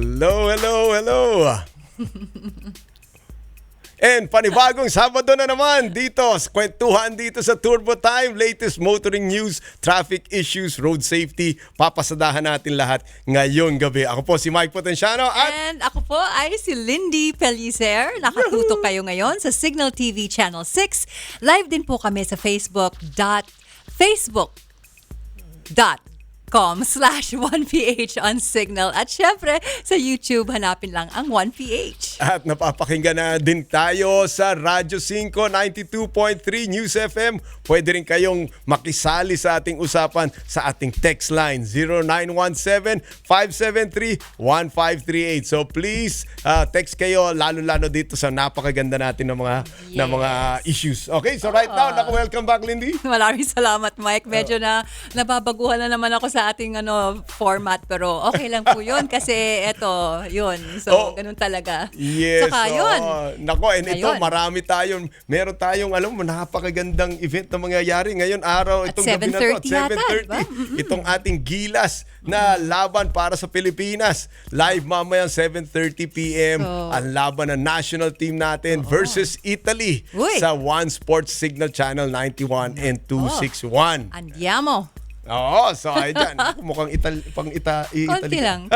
Hello, hello, hello. And panibagong Sabado na naman dito, kwentuhan dito sa Turbo Time, latest motoring news, traffic issues, road safety, papasadahan natin lahat ngayong gabi. Ako po si Mike Potenciano at... And ako po ay si Lindy Pellicer. Nakatutok kayo ngayon sa Cignal TV Channel 6. Live din po kami sa facebook.com/1ph on Cignal. At syempre, sa YouTube, hanapin lang ang 1ph. At napapakinggan na din tayo sa Radyo 5, 92.3 News FM. Pwede rin kayong makisali sa ating usapan sa ating text line 0917-573-1538. So please, text kayo lalo-lalo dito sa napakaganda natin ng mga issues. Okay, so right now, welcome back, Lindy. Maraming salamat, Mike. Medyo nababaguhan na naman ako sa ating format, pero okay lang po yun kasi yun. So, ganun talaga. Yes. Saka yun. Nako, and ito, meron tayong, alam mo, napakagandang event na mangyayari ngayon araw. At 7:30 yata, diba? Itong ating gilas na laban para sa Pilipinas. Live mamayang 7:30 p.m. Ang laban ng national team natin versus Italy sa One Sports Cignal Channel 91 and 261. Andiamo. Oo, so ay dyan. Mukhang Konti lang.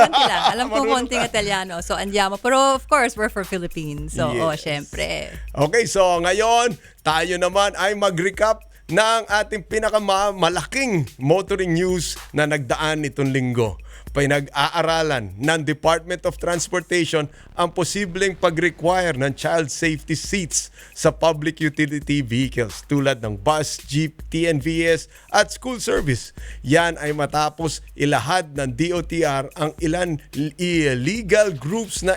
Alam ko konting Italiano. So, andiamo. Pero of course, we're for Philippines. So, yes. syempre. Okay, so ngayon, tayo naman ay mag-recap ng ating pinakamalaking motoring news na nagdaan nitong linggo. Pinag-aaralan ng Department of Transportation ang posibleng pag-require ng child safety seats sa public utility vehicles tulad ng bus, jeep, TNVS at school service. Yan ay matapos ilahad ng DOTR ang ilan illegal groups na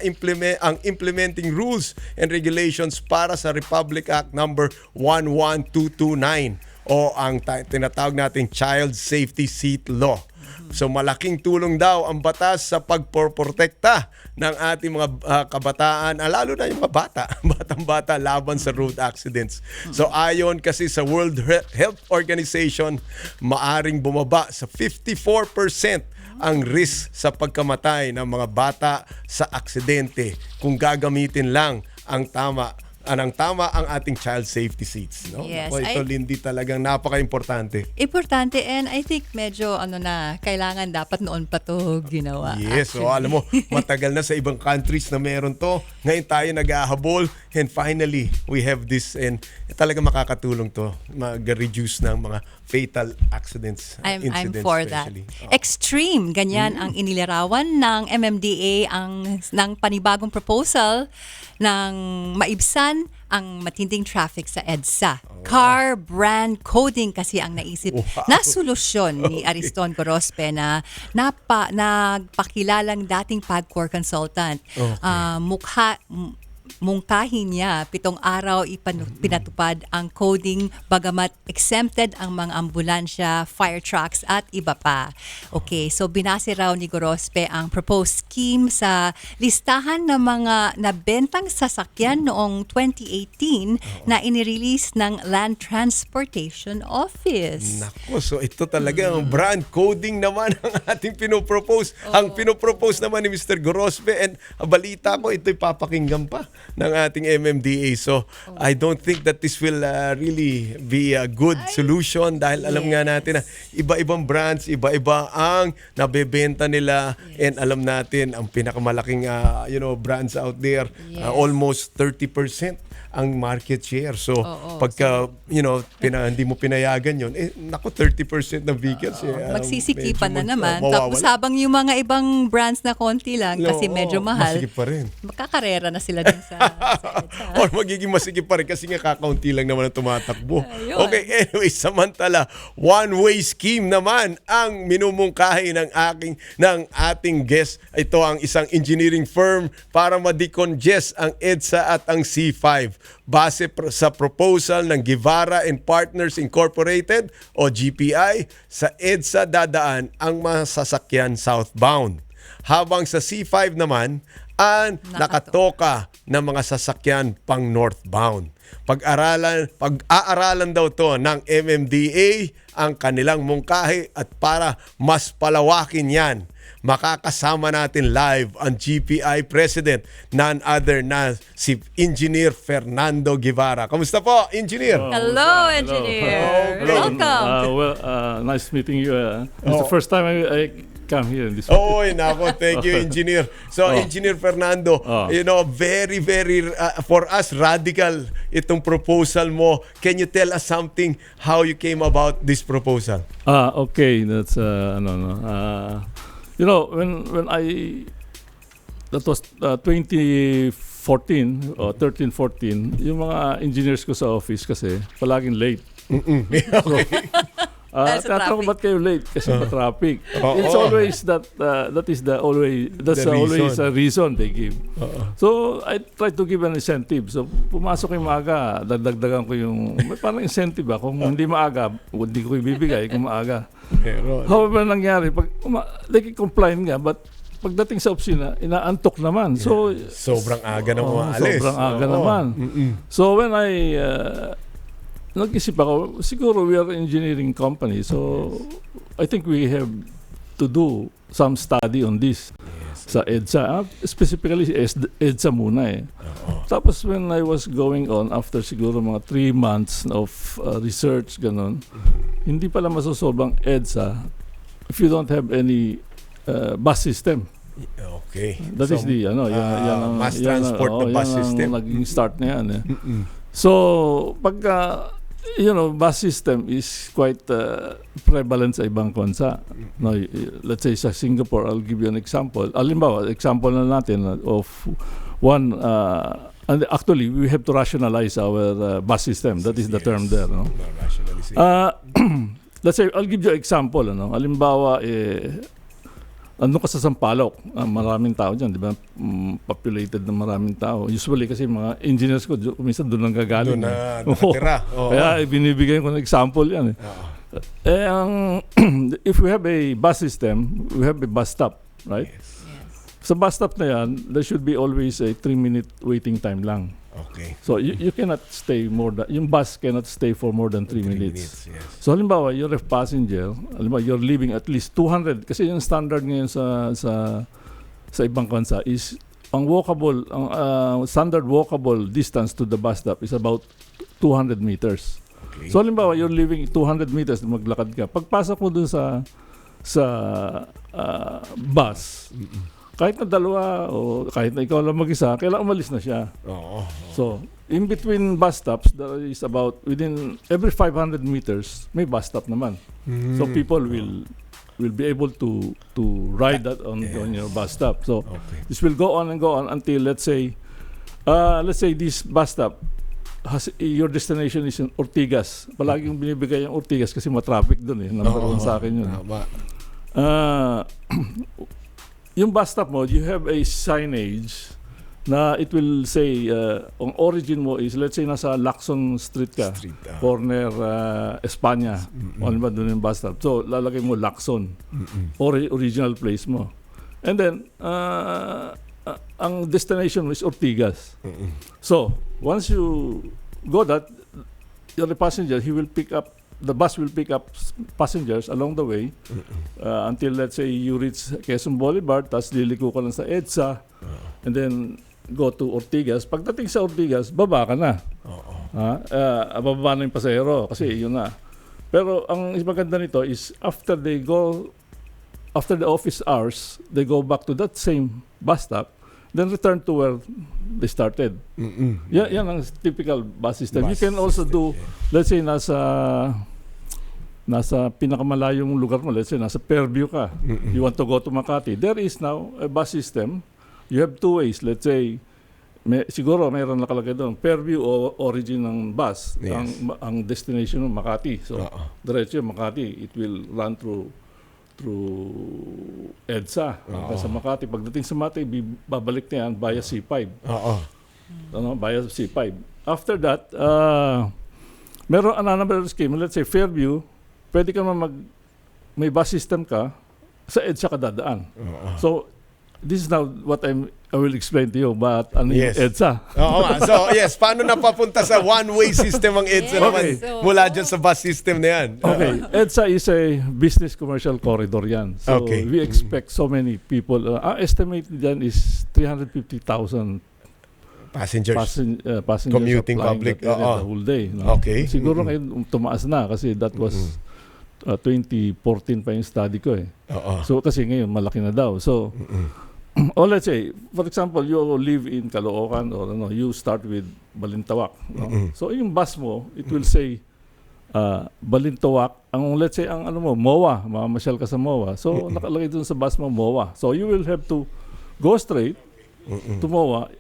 implementing rules and regulations para sa Republic Act number 11229 o ang tinatawag nating Child Safety Seat Law. So malaking tulong daw ang batas sa pagpoprotekta ng ating mga kabataan, lalo na yung mga batang-bata laban sa road accidents. So ayon kasi sa World Health Organization, maaring bumaba sa 54% ang risk sa pagkamatay ng mga bata sa aksidente kung gagamitin lang ang tama ang ating child safety seats. No? Yes. Ito, Lindy, talagang napaka-importante. Importante, and I think medyo kailangan dapat noon pa to ginawa. Yes, so alam mo, matagal na sa ibang countries na meron to. Ngayon tayo nag-ahabol and finally, we have this and talagang makakatulong to mag-reduce ng mga fatal accidents. I'm for especially that. Extreme, ganyan ang inilarawan ng MMDA ng panibagong proposal ng maibsan ang matinding traffic sa EDSA. Car brand coding kasi ang naisip na solusyon ni Ariston Gorospe na nagpakilalang dating PAGCOR consultant. Mungkahin niya 7 araw pinatupad ang coding bagamat exempted ang mga ambulansya, fire trucks at iba pa. Okay, so binase raw ni Gorospe ang proposed scheme sa listahan ng mga nabentang sasakyan noong 2018 na inirelease ng Land Transportation Office. Nako, so ito talaga ang brand coding naman ang ating pinopropose. Ang pinopropose naman ni Mr. Gorospe, and balita ko ito'y papakinggan pa ng ating MMDA. So, I don't think that this will really be a good solution dahil alam nga natin na iba-ibang brands, iba-iba ang nabebenta nila, and alam natin ang pinakamalaking brands out there, almost 30% ang market share. So, pagka hindi mo pinayagan yun, naku, 30% ng vehicles. Magsisikipan na naman. Tapos habang yung mga ibang brands na konti lang kasi medyo mahal, masigip pa rin. Makakarera na sila din sa EDSA. Or magiging masigip pa rin kasi nga kakaunti lang naman ang tumatakbo. Okay, anyway, samantala, one-way scheme naman ang minumungkahi ng ating guest. Ito ang isang engineering firm para ma-decongest ang EDSA at ang C5. Base sa proposal ng Guevara Partners Incorporated o GPI, sa EDSA dadaan ang mga sasakyan southbound. Habang sa C5 naman, ang nakatoka ng mga sasakyan pang northbound. Pag-aaralan daw to ng MMDA ang kanilang mungkahi at para mas palawakin yan, makakasama natin live ang GPI President, none other na si Engineer Fernando Guevara. Kamusta po, Engineer? Hello, engineer. Welcome. Nice meeting you. It's the first time I come here in this. Oh, nako, thank you, Engineer. So, Engineer Fernando, very, for us, radical itong proposal mo. Can you tell us something how you came about this proposal? Okay, that's when that was 2014 or 13-14, yung mga engineers ko sa office kasi palaging late. Okay. Dahil sa Tatanong ko, ba't kayo late? Kasi traffic. It's always that's always a reason they give. So I try to give an incentive. So pumasok yung maaga, dagdagan ko yung parang incentive ba? Kung hindi maaga, hindi ko ibibigay kung maaga. However, nangyari, pag complain nga, but pagdating sa opisina, inaantok naman. So sobrang aga na umaalis. Sobrang aga naman. So when I nag-isip ako, siguro we are an engineering company, so I think we have to do some study on this sa EDSA. Specifically EDSA muna eh. Tapos when I was going on, after siguro mga 3 months of research, ganon, hindi pala masosolve ang EDSA if you don't have any bus system. Okay. That is the mass transport na bus system. Naging start na yan eh. So, pagka bus system is quite prevalent sa ibang bansa. No, let's say sa Singapore, I'll give you an example. Halimbawa, example na natin of one, and actually, we have to rationalize our bus system. That is the term there. No? Let's say, I'll give you an example. Halimbawa, ano ka sa Sampaloc, maraming tao dyan, di ba? Populated na maraming tao. Usually kasi mga engineers ko, minsan doon lang gagaling. Doon na nakatira. Kaya binibigay ko ng example yan. If we have a bus system, we have a bus stop, right? Yes. Sa bus stop na yan, there should be always a 3-minute waiting time lang. Okay. So you cannot stay yung bus cannot stay for more than 3 minutes. Yes. So halimbawa, you're a passenger, halimbawa, you're leaving at least 200 kasi yung standard ngayon sa ibang bansa is ang standard walkable distance to the bus stop is about 200 meters. Okay. So halimbawa, you're leaving 200 meters, maglakad ka. Pagpasok mo dun sa bus, kahit na dalawa o kahit na ikaw lang mag-isa, kailangan umalis na siya. So, in between bus stops, there is about within every 500 meters, may bus stop naman. So people will be able to ride that on your bus stop. So this will go on and go on until let's say this bus stop your destination is in Ortigas. Palaging binibigay yung Ortigas kasi matraffic doon eh. Number one sa akin yun. Yung bus stop mo, you have a signage na it will say, ang origin mo is, let's say, nasa Lacson Street ka, corner Espanya, o ba doon yung bus stop. So, lalagay mo Lacson, original place mo. And then, ang destination mo is Ortigas. So, once you go that, you're a passenger, the bus will pick up passengers along the way until let's say you reach Quezon Boulevard, tapos liliko ka lang sa EDSA and then go to Ortigas. Pagdating sa Ortigas, baba ka na. Bababa na yung pasahero kasi yun na. Pero ang maganda nito is after the office hours, they go back to that same bus stop, then return to where they started. Yan ang typical bus system. You can also do, let's say, nasa pinakamalayong lugar mo, let's say, nasa Fairview ka. You want to go to Makati. There is now a bus system. You have 2 ways. Let's say, siguro mayroon nakalagay doon, Fairview o origin ng bus. Yes. Ang destination ng Makati. So, diretso yung Makati. It will run through EDSA. Sa Makati. Pagdating sa Makati, babalik na yan via C5. Via C5. After that, meron another scheme. Let's say Fairview, pwede ka may bus system ka, sa EDSA ka dadaan. So, this is now what I will explain to you, but ano Yes. yung EDSA? Oo nga. So, yes, paano napapunta sa one-way system ang EDSA Yes. naman So, mula dyan sa bus system na yan? Okay, EDSA is a business commercial corridor yan. So Okay. we expect so many people. Our estimate dyan is 350,000 Passengers. passengers Commuting applying public. that area Oo. the whole day. No? Okay. Siguro ngayon tumaas na kasi that was 2014 pa yung study ko eh. Oo. So kasi ngayon malaki na daw. So or let's say, for example, you live in Caloocan or you start with Balintawak. No? So yung bus mo, it will say Balintawak. Let's say, ang MOA, mamamasyal ka sa MOA. So nakalagay dun sa bus mo, MOA. So you will have to go straight to MOA.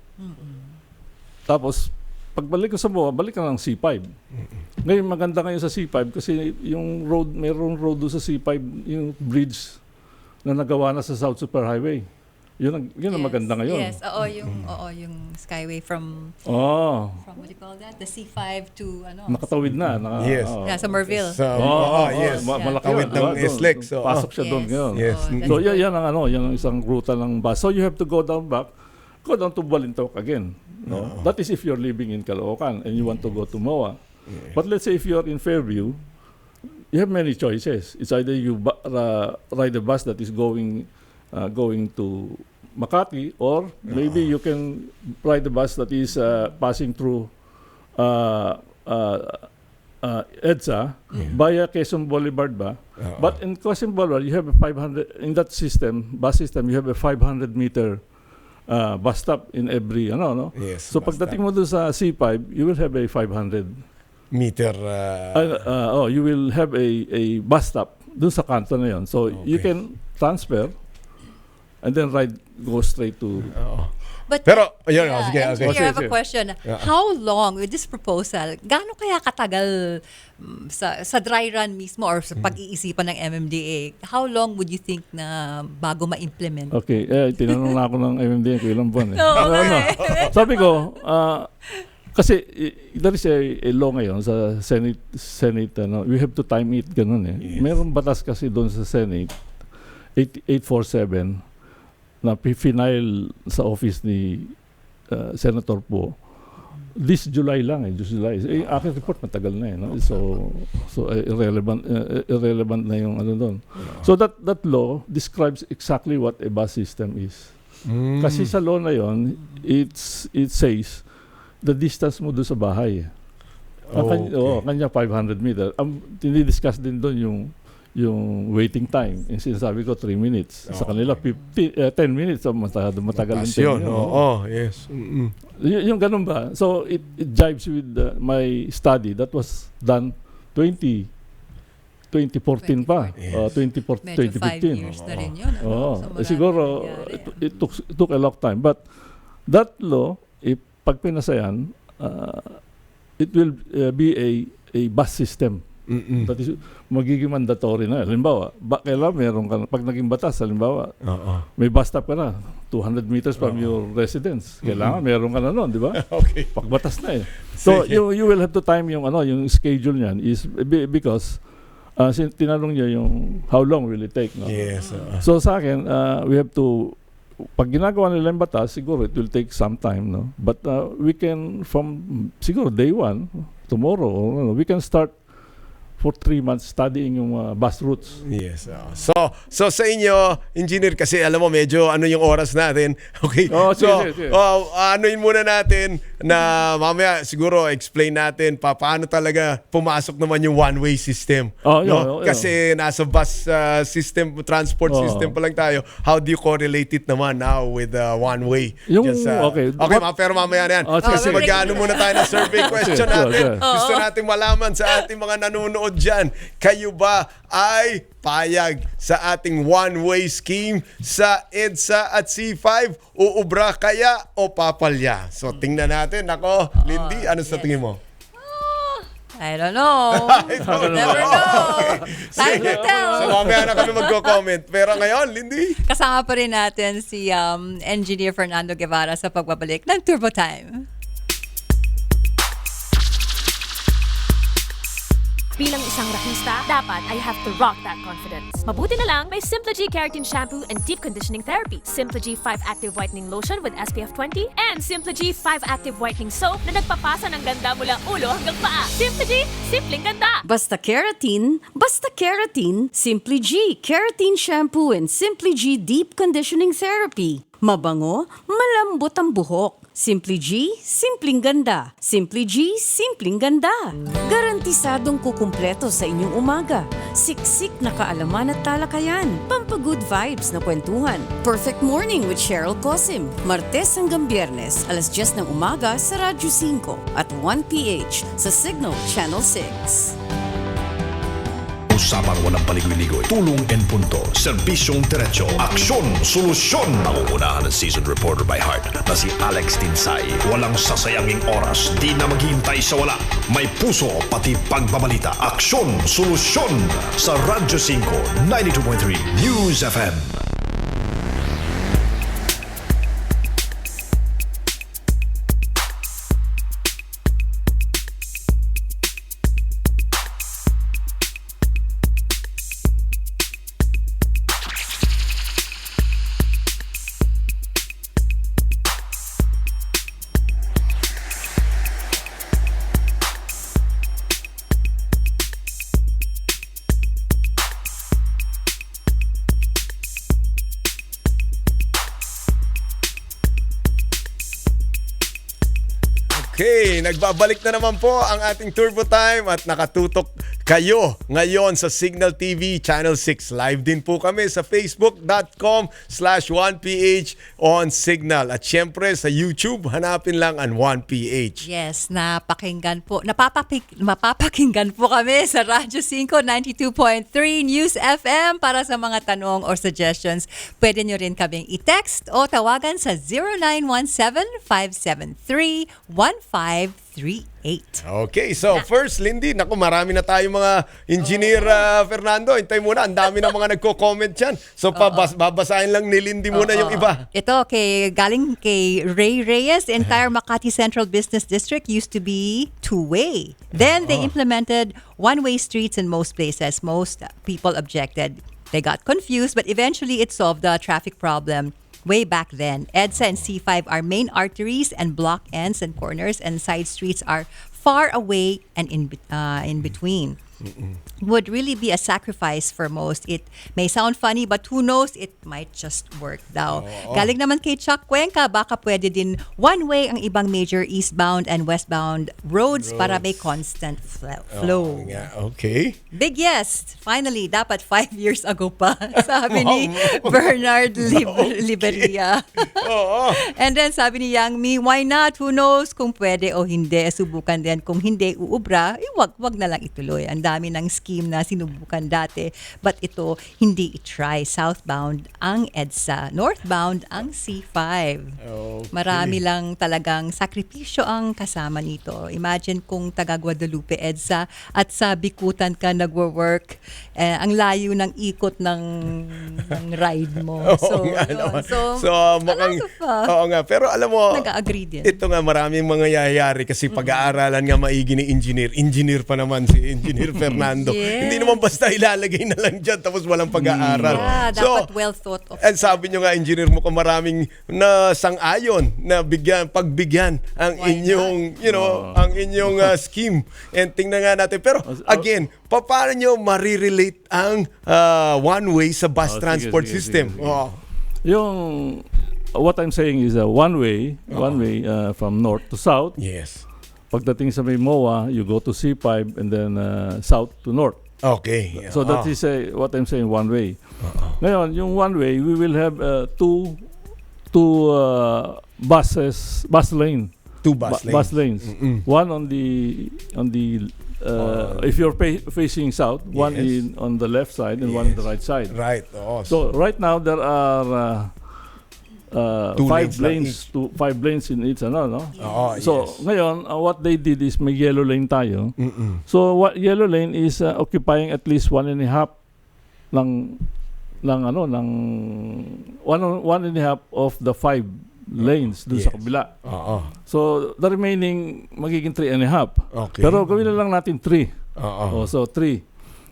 Tapos, pagbalik ko sa MOA, balik ka ng C5. Ngayon, maganda ngayon sa C5 kasi yung road, mayroong road doon sa C5, yung bridge na nagawa na sa South Superhighway. Yun ang maganda ngayon. Yes, yung Skyway from what do you call that? The C5 to Nakatawid na. Yes. sa Merville. Yes. Malaki Tawid yun, ng diba? SLEX. Doon, pasok siya doon ngayon. Yes. So yan ang isang ruta ng bus. So you have to go down to Balintawak again. No? That is if you're living in Caloocan and you want to go to MOA. But let's say if you're in Fairview, you have many choices. It's either you ride a bus that is going to Makati, or maybe you can ride the bus that is passing through EDSA via Quezon Boulevard ba? But in Quezon Boulevard, you have a 500, in that bus system, you have a 500-meter bus stop in every, no? Yes, So bus pagdating mo doon sa C5, you will have a 500 meter. you will have a bus stop doon sa kanto na yon. So you can transfer and then go straight to. But, Pero, ayun, sige. Engineer, I have a question. How long with this proposal, gaano kaya katagal sa dry run mismo or sa pag-iisipan ng MMDA, how long would you think na bago ma-implement? Okay, tinanong na ako ng MMDA ko ilang buwan eh. Sabi ko, kasi there is a law ngayon sa Senate we have to time it, ganun eh. Yes. Mayroong batas kasi doon sa Senate, 847, na final sa office ni Senator Po. This July lang July. Aking report matagal na no? So irrelevant na yung doon. So that law describes exactly what a bus system is. Kasi sa law na yon, it says the distance mo doon sa bahay. Kanya 500 meter. Tinidiscuss din doon yung waiting time. Yung sinasabi ko 3 minutes. Sa kanila 10 minutes. So matagal yun. Yes. Yung ganun ba? So it jives with my study that was done 2014 pa. 2015. Medyo 5 years na rin yun. Siguro it took a long time. But that law, pag pinasayan, it will be a bus system. That is magiging mandatory na. Halimbawa, kailan meron ka, pag naging batas, halimbawa, may bus stop ka na, 200 meters from your residence. Kailangan meron ka na noon, di ba? Okay. Pagbatas na eh. So you will have to time yung schedule niyan is because tinanong niya yung how long will it take. No? Yes. So sa akin, we have to, pag ginagawa nila yung batas, siguro it will take some time. No? But we can, from siguro day one, tomorrow, we can start for 3 months studying yung bus routes. Yes. So sa inyo, engineer, kasi alam mo medyo yung oras natin. Okay. Sige. Anuin muna natin na mamaya siguro explain natin paano talaga pumasok naman yung one-way system. Kasi nasa bus system, transport system pa lang tayo. How do you correlate it naman now with one-way? Okay, pero mamaya na yan. Kasi mag-ano muna tayo ng survey question natin. Gusto natin malaman sa ating mga nanonood dyan, kayo ba ay payag sa ating one-way scheme sa EDSA at C5? Uubra kaya o papalya? So tingnan natin. Ako, Lindy, ano sa tingin mo? I don't know. Never know. Time to tell. So mamaya na kami magko-comment. Pero ngayon, Lindy? Kasama pa rin natin si Engineer Fernando Guevara sa pagbabalik ng Turbo Time. Bilang isang rahista, dapat I have to rock that confidence. Mabuti na lang, may Simply G Keratin Shampoo and Deep Conditioning Therapy, Simply G 5 Active Whitening Lotion with SPF 20, and Simply G 5 Active Whitening Soap na nagpapasa ng ganda mula ulo hanggang paa. Simply G, simpleng ganda! Basta keratin, Simply G Keratin Shampoo and Simply G Deep Conditioning Therapy. Mabango, malambot ang buhok. Simply G, simpleng ganda. Simply G, simpleng ganda. Garantisadong kukumpleto sa inyong umaga. Siksik na kaalaman at talakayan. Pampagood vibes na kwentuhan. Perfect Morning with Cheryl Cosim. Martes hanggang Biyernes, alas 10 ng umaga sa Radyo 5 at 1PH sa Cignal Channel 6. Usapang walang paligoy-ligoy, tulong en punto, serbisyong diretso, aksyon, solusyon. Pangungunahan ng seasoned reporter by heart na si Alex Tinsay. Walang sasayanging oras, di na maghihintay sa wala. May puso, pati pagbabalita, aksyon, solusyon. Sa Radyo 5, 92.3 News FM. Okay, nagbabalik na naman po ang ating Turbo Time at nakatutok kayo ngayon sa Cignal TV Channel 6. Live din po kami sa facebook.com/1ph on Cignal. At syempre sa YouTube, hanapin lang ang 1ph. Yes, mapapakinggan po kami sa Radyo 5 92.3 News FM para sa mga tanong or suggestions. Pwede nyo rin kaming i-text o tawagan sa 0917-573-1538. Okay, so first, Lindy, naku, marami na tayong mga engineer, Fernando. Hintay muna, ang dami na mga nagko-comment dyan. So babasahin lang ni Lindy muna yung iba. Ito, galing kay Ray Reyes, the entire Makati Central Business District used to be two-way. Then they implemented one-way streets in most places. Most people objected. They got confused, but eventually it solved the traffic problem. Way back then, EDSA and C5 are main arteries, and block ends and corners and side streets are far away and in between. Would really be a sacrifice for most. It may sound funny, but who knows, it might just work daw. Galing naman kay Chuck Cuenca, baka pwede din one-way ang ibang major eastbound and westbound roads para may constant flow. Okay. Big yes! Finally, dapat 5 years ago pa, sabi ni Bernard Liberia. And then sabi ni Yang Mi, why not? Who knows kung pwede o hindi. Subukan din. Kung hindi, Uubra, wag na lang ituloy. Ang dami ng scheme na sinubukan dati. But ito, hindi i-try. Southbound ang EDSA. Northbound ang C5. Okay. Marami lang talagang sakripisyo ang kasama nito. Imagine kung taga Guadalupe EDSA at sa Bikutan ka nagwo-work, ang layo ng ikot ng ride mo. Mukhang, oo nga. Pero alam mo, nag-agree din. Ito nga, maraming mga yayari kasi pag-aaralan nga maigi ni engineer. Engineer pa naman si Engineer Fernando. Yes. Hindi naman basta ilalagay na lang dyan tapos walang pag-aaral. Dapat well thought of. And sabi nyo nga, engineer mo, maraming na sang-ayon na pagbigyan ang inyong, ang inyong scheme. And tingnan nga natin. Pero again, paano nyo marirelate ang one-way sa bus transport system? Yung what I'm saying is one way from north to south. Yes. Pagdating sa may MOA, you go to C5 and then south to north. Okay. So that is what I'm saying, one way. Ngayon, yung one way, we will have two bus lane. Two bus lanes. Bus lanes. One on the if you're facing south, one on the left side and one on the right side. Right. So right now there are five lanes in each, no? So ngayon, what they did is may yellow lane tayo. So what yellow lane is occupying at least 1.5 ng 1.5 of the 5 lanes dun sa kabila. So the remaining magiging 3.5. Okay. Pero gawin na lang natin 3. Oo. So 3.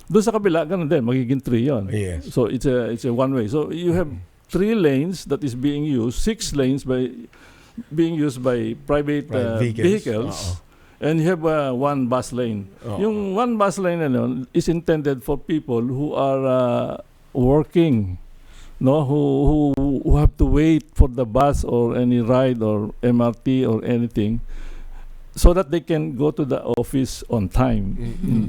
Doon sa kabila, ganun din, magiging 3 yun. Yes. So it's a one way. So you have 3 lanes that is being used, 6 lanes being used by private vehicles. And you have one bus lane. Yung one bus lane na yun is intended for people who are working, no, who have to wait for the bus or any ride or MRT or anything, so that they can go to the office on time.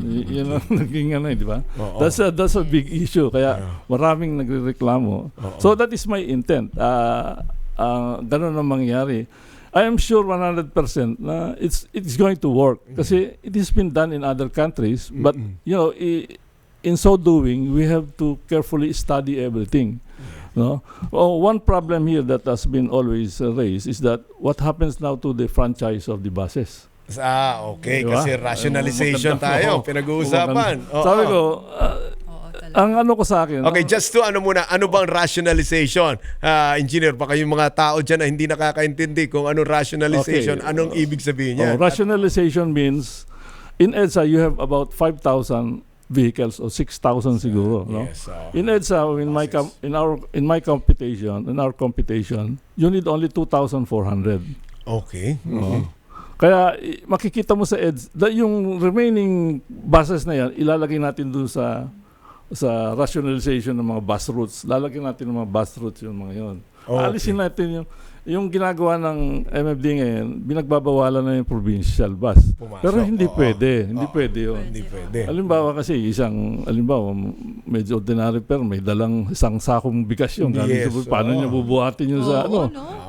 Yun ang naging di ba? That's a big issue. Kaya maraming nagrereklamo. So that is my intent. Ganun ang mangyari. I am sure 100% na it's going to work. Kasi it has been done in other countries. But, in so doing, we have to carefully study everything. No? One problem here that has been always raised is that what happens now to the franchise of the buses. Okay. Diba? Kasi rationalization tayo. Pinag-uusapan. Sabi ko, ang ano ko sa akin. Okay, just to ano bang rationalization? Engineer, baka yung mga tao dyan na hindi nakakaintindi kung anong rationalization, anong ibig sabihin niya? Rationalization means, in EDSA, you have about 5,000 vehicles or 6,000 siguro, no? Yes, in EDSA, in my computation, you need only 2,400. Okay. Kaya makikita mo sa EDSA, yung remaining buses na yan, ilalagay natin doon sa rationalization ng mga bus routes. Lalagyan natin ng mga bus routes yung mga yon. Alisin natin yung ginagawa ng MFD ngayon, binagbabawalan na yung provincial bus. Pero hindi pwede. Hindi pwede yun. Hindi pwede. Halimbawa kasi medyo ordinary pero may dalang isang sakong bigas yun. Yes. Paano niya bubuhatin yun sa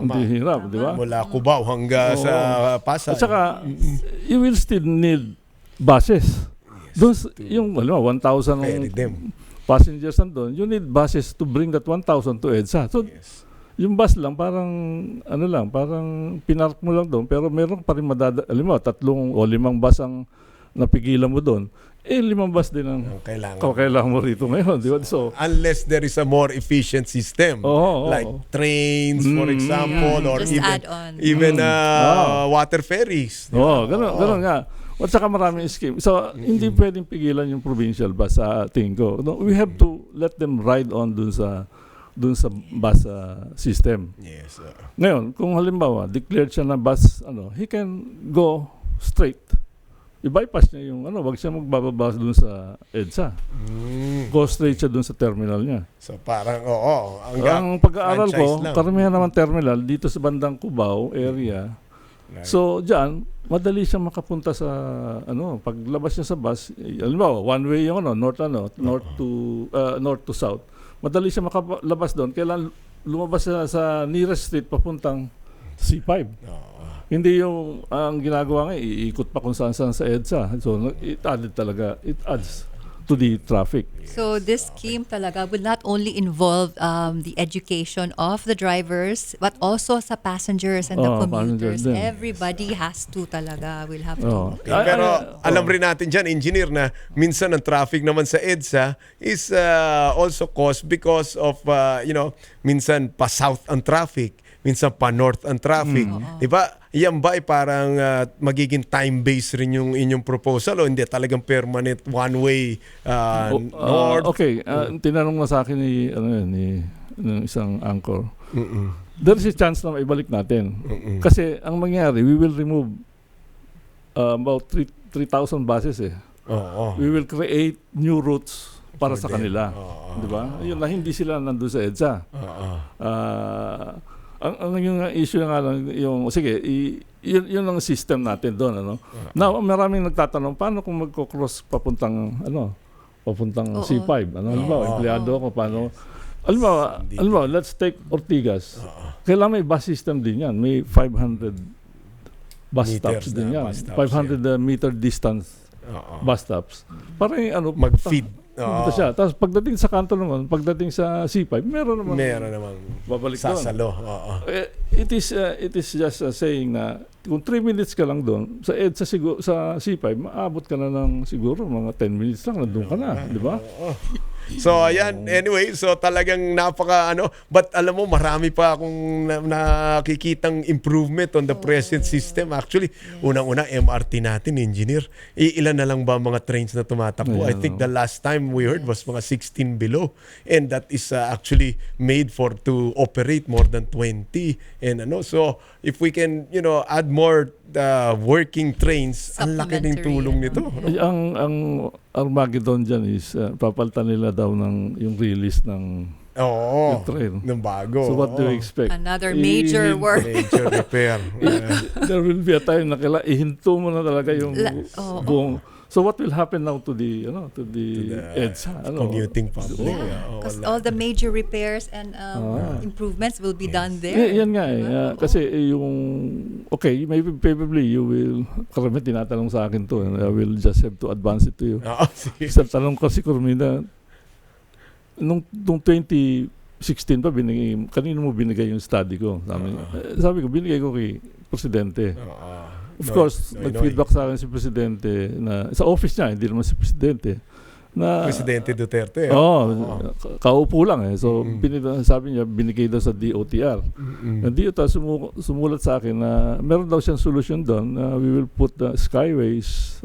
Hindi hirap, di ba? Mula Cubao hanggang sa Pasay. At saka, you will still need buses. Doon, yung 1,000 passengers nandun, you need buses to bring that 1,000 to EDSA. So, yung bus lang, parang pinark mo lang doon, pero meron pa rin alam mo, 3 o 5 bus ang napigilan mo doon. 5 bus din ang kailangan mo rito ngayon. Di ba? So, unless there is a more efficient system, like trains, for example, or even water ferries. Ganun nga. At saka maraming scheme. So, hindi pwedeng pigilan yung provincial bus sa tingin ko. No, we have to let them ride on dun sa bus system. Yes. Ngayon, kung halimbawa, declared siya na bus, he can go straight. I-bypass niya yung, wag siya magbababa dun sa EDSA. Go straight siya dun sa terminal niya. So, parang, ang pag-aaral ko, karamihan naman terminal, dito sa bandang Cubao area. Right. So, dyan, madali siyang makapunta sa paglabas niya sa bus, halimbawa, one way yung north to south. Madali siya makalabas doon. Kailan lumabas sa nearest street papuntang C5. Hindi yung ang ginagawa ngayon, iikot pa kung saan sa EDSA. So, it adds to the traffic. So this scheme talaga will not only involve the education of the drivers but also sa passengers and the commuters. Everybody has to will have to. Pero alam rin natin dyan, engineer, na minsan ang traffic naman sa EDSA is also caused because of, minsan pa-south ang traffic, minsan pa-north ang traffic. Diba? Yan ba ay parang magiging time-based rin yung inyong proposal o hindi talagang permanent one-way north? Okay, tinanong na sa akin ni isang anchor. There is a chance na maibalik natin. Kasi ang mangyari, we will remove about 3,000 buses We will create new routes para sa kanila. Diba? Yun na hindi sila nandun sa EDSA. Ang yung issue nga lang yun ang system natin doon Now maraming nagtatanong paano kung magko-cross papuntang C5 halimbawa empleyado ako paano halimbawa let's take Ortigas. Kailangan may bus system din yan, may 500 bus stops din yan, 500 meter distance bus stops para mag-feed siya. Tapos pagdating sa kanto naman, pagdating sa C5, meron naman babalik sasalo. It is just saying na kung 3 minutes ka lang doon, sa EDSA sa C5, maabot ka na ng siguro mga 10 minutes lang, nandun ka na, di ba? So ayan, anyway, so talagang napaka but alam mo marami pa akong nakikitang improvement on the present system. Actually, unang-una MRT natin, engineer. Ilan na lang ba mga trains na tumatakbo? I think the last time we heard was mga 16 below, and that is actually made for to operate more than 20. And so if we can add more working trains, ang laki ng tulong nito. Ang Armageddon dyan is papalitan nila daw ng yung release ng yung train. Ng bago. So what do you expect? Another major work. Major repair. There will be a time na ihinto mo na talaga yung buong. So what will happen now to the EDSA? Commuting public. Because all the major repairs and improvements will be done there. Yan nga kasi probably you will, karami tinatanong sa akin to, and I will just have to advance it to you. Sa tanong ko si Cormina, nung 2016 pa, kanino mo binigay yung study ko? Sabi ko, binigay ko kay Presidente. Of course, nag-feedback sa akin si Presidente na sa office niya, hindi naman si Presidente. Presidente Duterte. Kaupo lang So, sabi niya, binigay daw sa DOTR. Ang DOTR sumulat sa akin na meron daw siyang solusyon doon na we will put the skyways,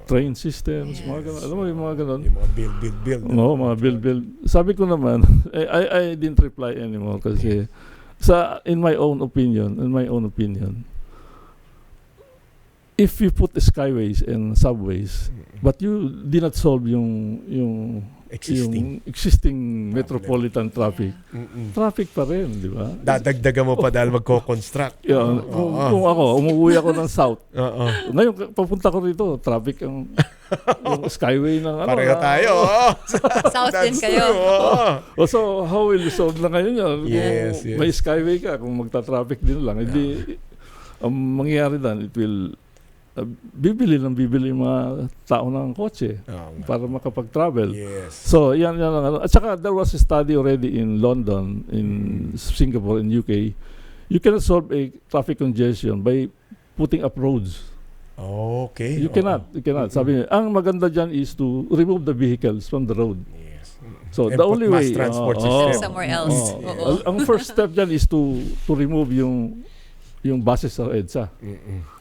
train systems, mga ganun. Alam mo yung mga ganun? Yung mga build. Mga build. Sabi ko naman, I didn't reply anymore kasi in my own opinion, if you put skyways and subways, but you did not solve yung existing metropolitan traffic, traffic pa rin, di ba? Dadagdagan mo pa dahil magko-construct. Kung ako, umuwi ako ng south. Ngayon, papunta ko rito, traffic yung skyway ng Pareho tayo. South din kayo. So, how will you solve na ngayon yun? Yes. May skyway ka, kung magta-traffic din lang, hindi, ang mangyayari dan, it will bibili yung mga tao ng kotse para makapag-travel. Yes. So, yan lang. At saka, there was a study already in London, in Singapore, in UK. You cannot solve a traffic congestion by putting up roads. Okay. You cannot. Sabi niya, ang maganda dyan is to remove the vehicles from the road. Yes. So, And the only way... transport system. Somewhere else. Ang first step dyan is to remove yung buses sa EDSA.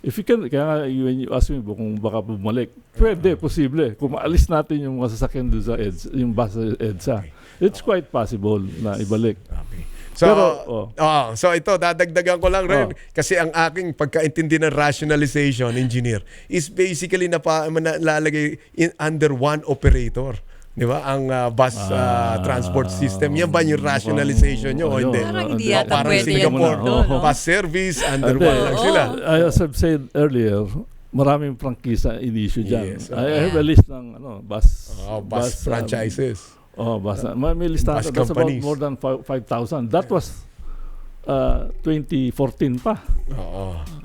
If you can, kaya nga, when you ask me kung baka bumalik, pwede, posible. Kung maalis natin yung mga sasakyan doon sa EDSA, yung bus sa EDSA, it's quite possible na ibalik. Okay. So, so ito, dadagdagan ko lang rin kasi ang aking pagkaintindi ng rationalization, engineer, is basically nalalagay under one operator. Di ba? Ang bus transport system. Yan ba yung rationalization nyo o hindi? Parang hindi yata Parang pwede Singapore, yan. bus service, under one lang sila. As I've said earlier, maraming prangkisa in-issue dyan. Yes. I have a list ng Bus franchises. May listahan. Bus That's about companies. more than 5,000. That was 2014 pa.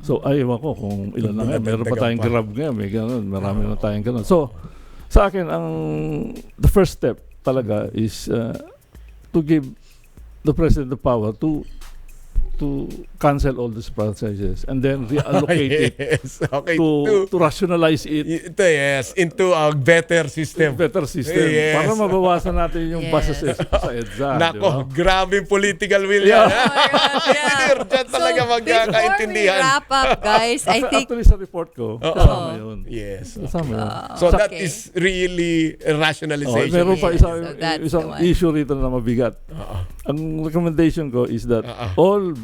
So, ayaw ako kung ilan na ngayon. Meron pa tayong Grab ngayon. May ganun. Marami na tayong ganun. So, sa akin, the first step talaga is to give the President the power to cancel all these franchises and then reallocate it to rationalize it. Into a better system. Yes. Para mabawasan natin yung buses sa EDSA. Nako, grabe political will yan. Yeah. Diyan talaga magkakaintindihan. Before we wrap up, guys, I think... Actually, sa report ko, kasama yun. Yes. Kasama yun. So that is really a rationalization. Meron pa that's isang the one. issue rito na mabigat. Ang recommendation ko is that all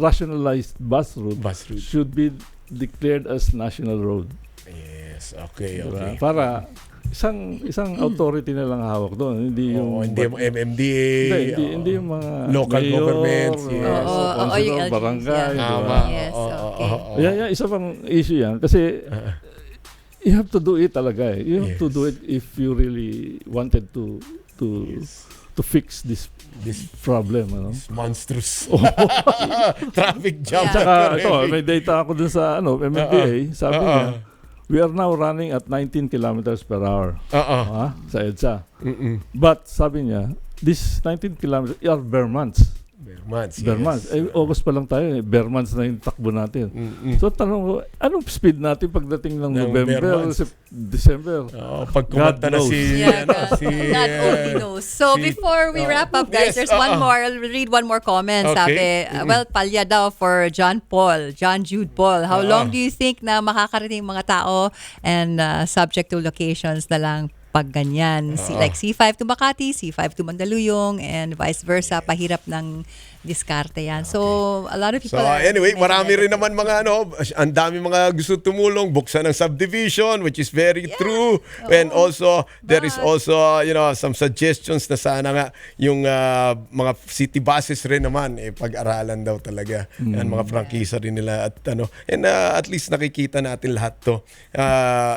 rationalized bus route should be declared as national road. Yes, okay. Para isang authority na lang hawak doon, hindi yung hindi yung MMDA. Hindi yung mga local mayor, governments. Yes. councilor, barangay. Tama. Yes, okay. Yeah, isa pang issue yan kasi you have to do it talaga. You have to do it if you really wanted to fix this problem, This monstrous traffic jam. Saka may data ako dun sa MMDA, sabi niya, we are now running at 19 kilometers per hour sa EDSA. But sabi niya, this 19 kilometers are bare months. Bare months. Bare months. August pa lang tayo, bare months na yung takbo natin. So tanong ko, anong speed natin pagdating ng November, December? Pag kumanta na si... God only knows. So before we wrap up, guys, there's one more. I'll read one more comment. Okay. Sabi, well, palya daw for John Jude Paul. How long do you think na makakarating mga tao and subject to locations na lang pag ganyan? Like C5 to Makati, C5 to Mandaluyong, and vice versa. Pahirap ng diskarte yan. So, a lot of people... So anyway, marami rin naman mga ang dami mga gusto tumulong, buksan ng subdivision, which is very true. And also, there is also, some suggestions na sana nga yung mga city buses rin naman, pag-aralan daw talaga. Yan, mga prangkisa rin nila at at least nakikita natin lahat to.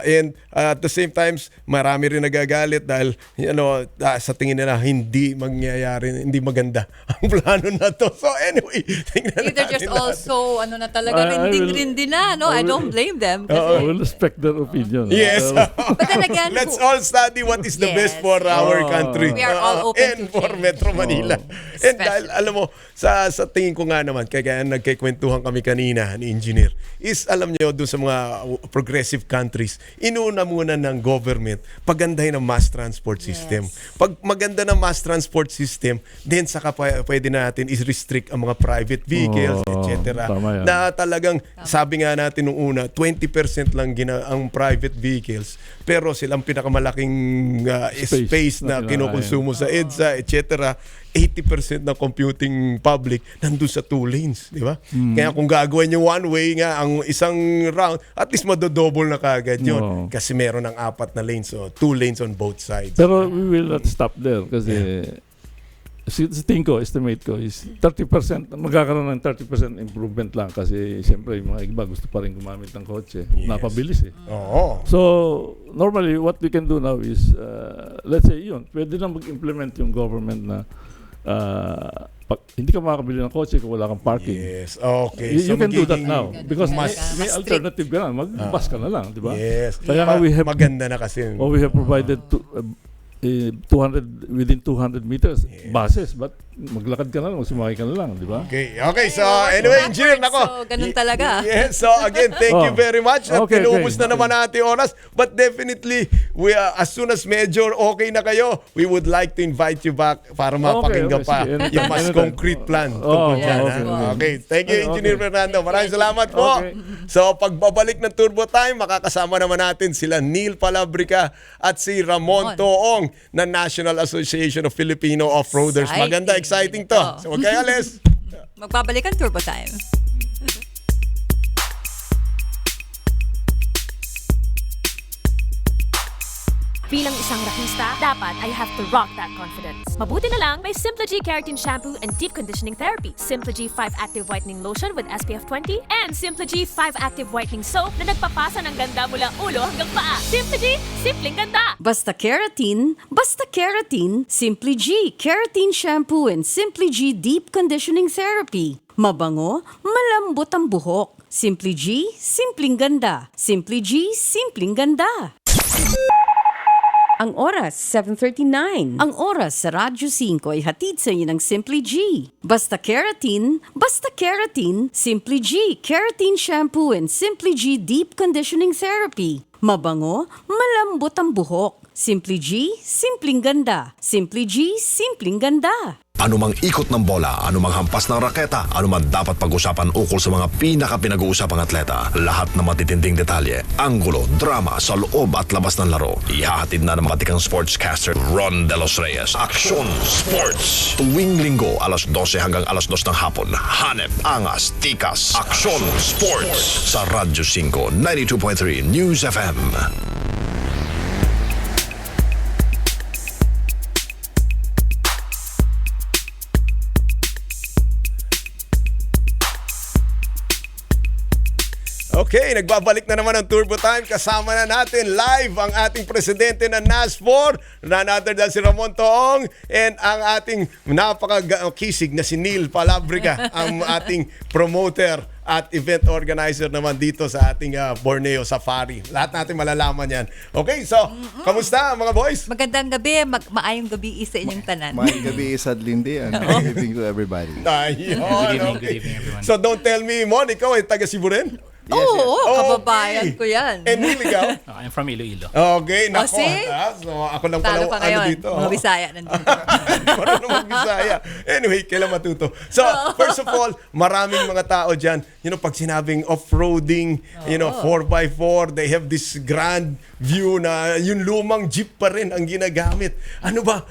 And at the same time, marami rin nagagalit dahil, sa tingin nila hindi mangyayari, hindi maganda ang plano na to. So anyway, tingnan They're natin just also, na talaga, rinding-rindi na, no? I don't blame them. I will respect their opinion. Yes. But then again, let's all study what is the best for our country. We are all open and to for change. Metro Manila. And dahil, alam mo, sa tingin ko nga naman, kaya nagkikwentuhan kami kanina ni Engineer, is alam nyo, doon sa mga progressive countries, inuna muna ng government pagandahin ang mass transport system. Pag maganda ng mass transport system, then saka pwede natin is-restrict ang mga private vehicles, etc. Na talagang, sabi nga natin nung una, 20% lang ang private vehicles, pero silang pinakamalaking space na kinukonsumo sa EDSA, etc. 80% ng computing public nandun sa 2 lanes, di ba? Kaya kung gagawin yung one way nga, ang isang round, at least madodouble na kagad yun. Kasi meron ng 4 na lanes, so 2 lanes on both sides. Pero we will not stop there kasi sa tingin ko, estimate ko is 30%, magkakaroon ng 30% improvement lang kasi siyempre yung mga iba gusto pa rin gumamit ng kotse. Napabilis So, normally what we can do now is, let's say yun, pwede na mag-implement yung government na hindi ka makakabili ng kotse kung wala kang parking. Yes, okay. You can do that now because mas may alternative ka na, mag-bus ka na lang, di ba? Yes. Kaya maganda na kasi. We have provided 200 within 200 meters buses, but maglakad ka na lang, sumakay ka na lang, di ba? Okay, so anyway, Engineer, nako. So, ganun talaga. Yes, so again, thank you very much. At pinuubos na naman natin oras. But definitely, as soon as medyo okay na kayo, we would like to invite you back para mapakinggan pa yung mas concrete plan tungkol dyan. Okay, thank you, Engineer Fernando. Maraming salamat po. So, pagbabalik ng Turbo Time, makakasama naman natin sila Neil Palabrica at si Ramon Toong na National Association of Filipino Off-Roaders. Maganda, exciting to. So, huwag kayo alis. Magbabalik ang Turbo Time. Bilang isang rakista, dapat I have to rock that confidence. Mabuti na lang, may Simply G Keratin Shampoo and Deep Conditioning Therapy, Simply G 5 Active Whitening Lotion with SPF 20, and Simply G 5 Active Whitening Soap na nagpapasa ng ganda mula ulo hanggang paa. Simply G, simpleng ganda! Basta keratin, Simply G Keratin Shampoo and Simply G Deep Conditioning Therapy. Mabango, malambot ang buhok. Simply G, simpleng ganda. Simply G, simpleng ganda. Ang oras, 7:39. Ang oras sa Radyo 5 ay hatid sa inyo ng Simply G. Basta keratin, Simply G Keratin Shampoo and Simply G Deep Conditioning Therapy. Mabango, malambot ang buhok. Simply G, simpleng ganda. Simply G, simpleng ganda. Anumang ikot ng bola, anumang hampas ng raketa, anuman dapat pag-usapan ukol sa mga pinaka-pinag-uusapang atleta. Lahat ng matitinding detalye, anggulo, drama sa loob at labas ng laro. Ihahatid na ng matikang sportscaster Ron De Los Reyes. Aksyon Sports. Tuwing linggo, alas 12 hanggang alas 2 ng hapon. Hanep, angas, tikas. Aksyon Sports. Sa Radyo 5, 92.3 News FM. Okay, nagbabalik na naman ang Turbo Time. Kasama na natin live ang ating presidente ng NASFOR, none other than si Ramon Toong, and ang ating napaka-kisig na si Neil Palabriga, ang ating promoter at event organizer naman dito sa ating Borneo Safari. Lahat natin malalaman yan. Okay, so, kamusta mga boys? Magandang gabi, maayong gabi sa inyong tanan. Maayong gabi sa Lindy and good evening to everybody. Ayun, Good evening, everyone. So don't tell me, Mon, ikaw ay taga Cebu rin? Oo, kababayan ko yan. And Neil, ikaw? I'm from Iloilo. Okay, nako. see? So, ako lang pala Talo ka ngayon. dito. Mga Bisaya nandito. Marunong mag-Bisaya. Anyway, kailan matuto. So, first of all, maraming mga tao dyan, pag sinabing off-roading, 4x4, they have this grand view na yung lumang jeep pa rin ang ginagamit. Ano ba,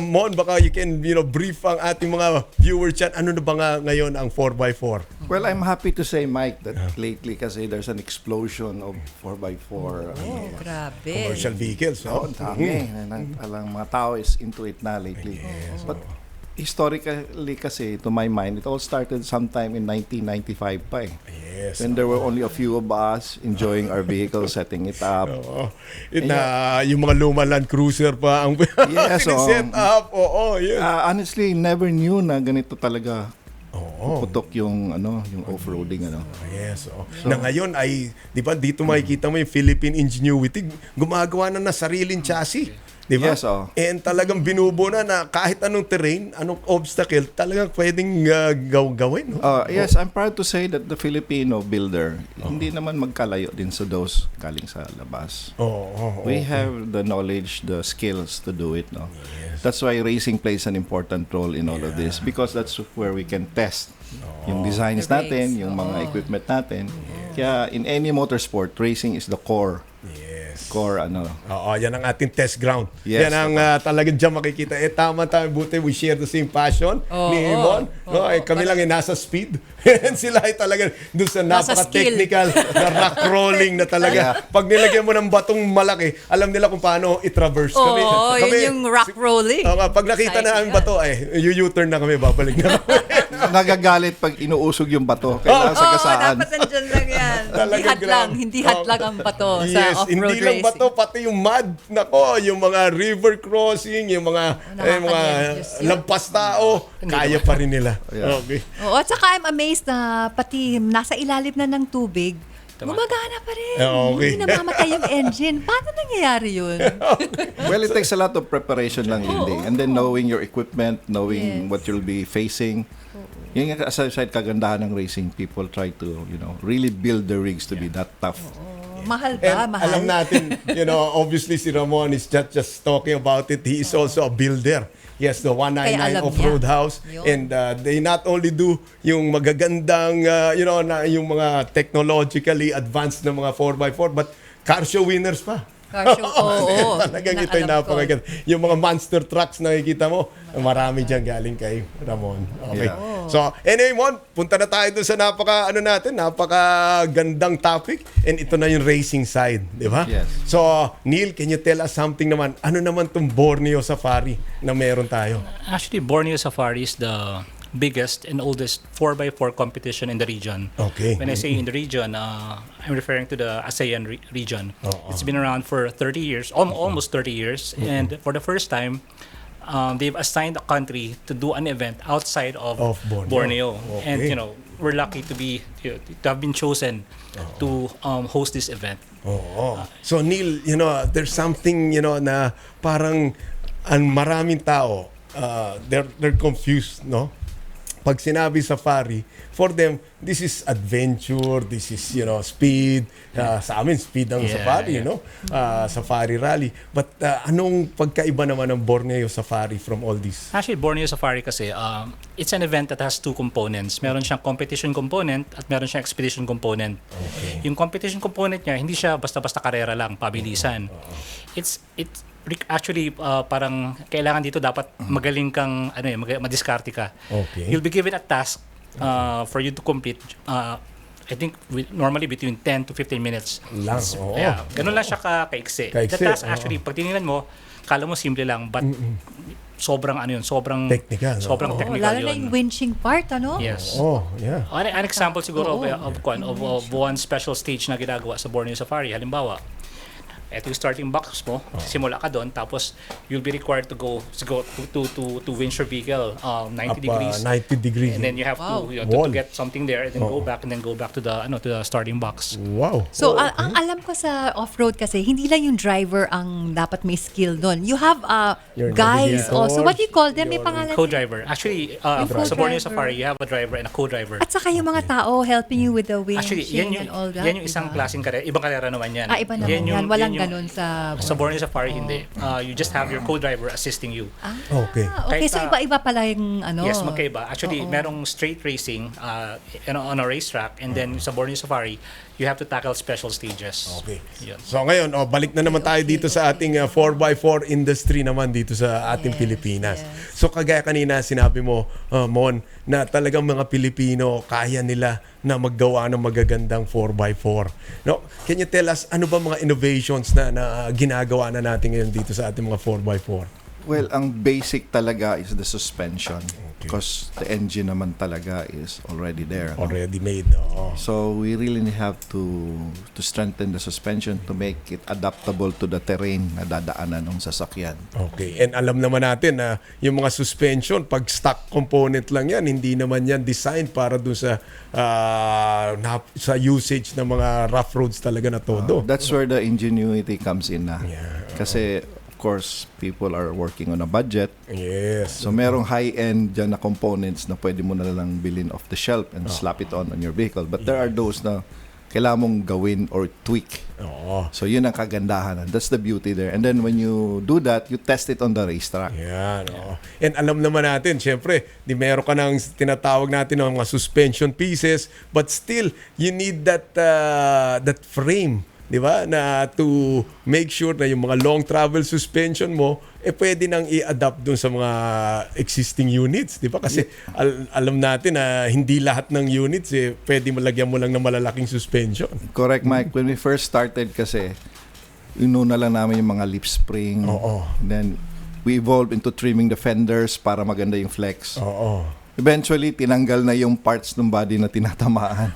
Mon, baka you can, brief ang ating mga viewers dyan. Ano na ba nga ngayon ang 4x4? Well, I'm happy to say, Mike, that lately kasi there's an explosion of 4x4. Grabe. Commercial vehicles. Oh, ang dami. Alang mga tao is into it na lately. But historically kasi, to my mind, it all started sometime in 1995 pa eh. Yes. When there were only a few of us enjoying our vehicle, setting it up. Yung mga luma Land Cruiser pa ang Yes, set up. Oo, yes. Honestly, never knew na ganito talaga putok yung off-roading Yes. Na ngayon ay, di ba, dito makikita mo yung Philippine Ingenuity, gumagawa na sariling chassis. Di ba? Yes, And talagang binubo na kahit anong terrain, anong obstacle, talagang pwedeng gawin. No? Yes, I'm proud to say that the Filipino builder, hindi naman magkalayo din sa those galing sa labas. We have the knowledge, the skills to do it. No? Yes. That's why racing plays an important role in all of this because that's where we can test yung designs The natin, race. yung mga equipment natin. Kaya in any motorsport, racing is the core. Yes. Core Yan ang ating test ground. Yes, Yan ang talagang dyan makikita. Tama buti we share the same passion ni Mon. Kami lang nasa speed. And sila ay talaga doon sa Nasa napaka-technical na rock rolling na talaga. Pag nilagyan mo ng batong malaki, alam nila kung paano i-traverse. Oo, yun yung rock rolling. Pag nakita na namin bato, U-turn na kami, babalik na kami. Nagagalit pag inuusog yung bato. Kailangan sa gasaan. Dapat nandyan lang yan. Hindi hadlang ang bato sa Yes, off-road hindi lang racing. bato, pati yung mud. Nako, yung mga river crossing, yung mga Nakaka-nervous yun. lampas tao, kaya pa rin nila. Yeah. Okay. Oo, at saka I'm amazed na pati nasa ilalim na ng tubig, gumagana pa rin. Okay. Hindi namamatay yung engine. Paano nangyayari yun? Well, it takes a lot of preparation lang, Lindy. And then knowing your equipment, knowing what you'll be facing. Yung aside kagandahan ng racing, people try to, really build the rigs to be that tough. Mahal ba? And Mahal? alam natin, obviously si Ramon is just talking about it. He is also a builder. Yes, the Kaya 199 alam off-road niya. house. Yun. And they not only do yung magagandang, yung mga technologically advanced na mga 4x4, but car show winners pa. Car show, oo. Talagang Na ito'y alam ko. napakaganda. Yung mga monster trucks na nakikita mo, marami dyan galing kay Ramon. Okay. Yeah. So, anyway, Mon, punta na tayo dun sa napakagandang topic. And ito na yung racing side, di ba? Yes. So, Neil, can you tell us something naman? Ano naman tong Borneo Safari na meron tayo? Actually, Borneo Safari is the biggest and oldest 4x4 competition in the region. Okay. When I say in the region, I'm referring to the ASEAN region. It's been around for 30 years, almost 30 years. And for the first time, they've assigned a country to do an event outside of Okay. Borneo. And, we're lucky to have been chosen to host this event. So, Neil, there's something, na parang maraming tao, they're confused, no? Pag sinabi safari, for them, this is adventure, this is, speed. Sa amin, speed ang safari, safari rally. But anong pagkaiba naman ng Borneo Safari from all this? Actually, Borneo Safari kasi, it's an event that has two components. Meron siyang competition component at meron siyang expedition component. Okay. Yung competition component niya, hindi siya basta-basta karera lang, pabilisan. It's actually parang kailangan dito dapat magaling kang madiskarte ka. Okay. You'll be given a task for you to complete. I think normally between 10 to 15 minutes. Lang, Ganun lang siya kaiksi. The Kaiksi, task actually, pag tinignan mo, kala mo simple lang, but sobrang Technical, no? sobrang Oo, technical lalo na yun. yung winching part, ano? Yes. Oh, yeah. An example siguro Oo. of one special stage na ginagawa sa Borneo Safari. Halimbawa, ito yung starting box mo, simula ka doon, tapos you'll be required to go to winch your vehicle 90 Up, degrees. 90 degrees. And then you have Wow. to get something there and then go back to the starting box. Wow. So, ang alam ko sa off-road kasi, hindi lang yung driver ang dapat may skill doon. You have Your guys navigator, also. What do you call them? May pangalan. Co-driver. Actually, Yung sa Borneo co-driver. Safari, you have a driver and a co-driver. At saka yung mga tao helping you with the Actually, winching yan and all that. yung isang diba? klaseng karera. Ibang karera naman yan. Iba naman yan. Walang ganun sa Borneo Safari, hindi. You just have your co-driver assisting you. Okay. Okay, so Kahit, iba-iba pala yung ano. Yes, magkaiba. Actually, merong straight racing on a racetrack, and then sa Borneo Safari, you have to tackle special stages. Okay. Yun. So ngayon, balik na naman tayo dito sa ating 4x4 industry naman dito sa ating Yes, Pilipinas. yes. So kagaya kanina sinabi mo, Mon, na talagang mga Pilipino kaya nila na maggawa ng magagandang 4x4. No? Can you tell us ano ba mga innovations na ginagawa na natin ngayon dito sa ating mga 4x4? Well, ang basic talaga is the suspension. Because the engine naman talaga is already there. No? Already made. Oo. So we really have to strengthen the suspension to make it adaptable to the terrain na dadaanan ng sasakyan. Okay. And alam naman natin na yung mga suspension, pag stock component lang yan, hindi naman yan designed para doon sa usage ng mga rough roads talaga na todo. That's where the ingenuity comes in na. Yeah. Kasi of course, people are working on a budget. Yes. So merong high-end dyan na components na pwede mo na lang bilhin off the shelf and slap it on your vehicle. But there are those na kailangan mong gawin or tweak. Oo. So yun ang kagandahan. That's the beauty there. And then when you do that, you test it on the racetrack. Yan, oo. And alam naman natin, syempre, di meron ka ng tinatawag natin ng mga suspension pieces, but still, you need that frame, di ba? Na to make sure na yung mga long travel suspension mo, pwede nang i-adapt dun sa mga existing units, di ba? Kasi alam natin na hindi lahat ng units, pwede malagyan mo lang ng malalaking suspension. Correct, Mike. When we first started kasi, inuna lang namin yung mga lip spring. Oo. Then, we evolved into trimming the fenders para maganda yung flex. Oo. Eventually, tinanggal na yung parts ng body na tinatamaan.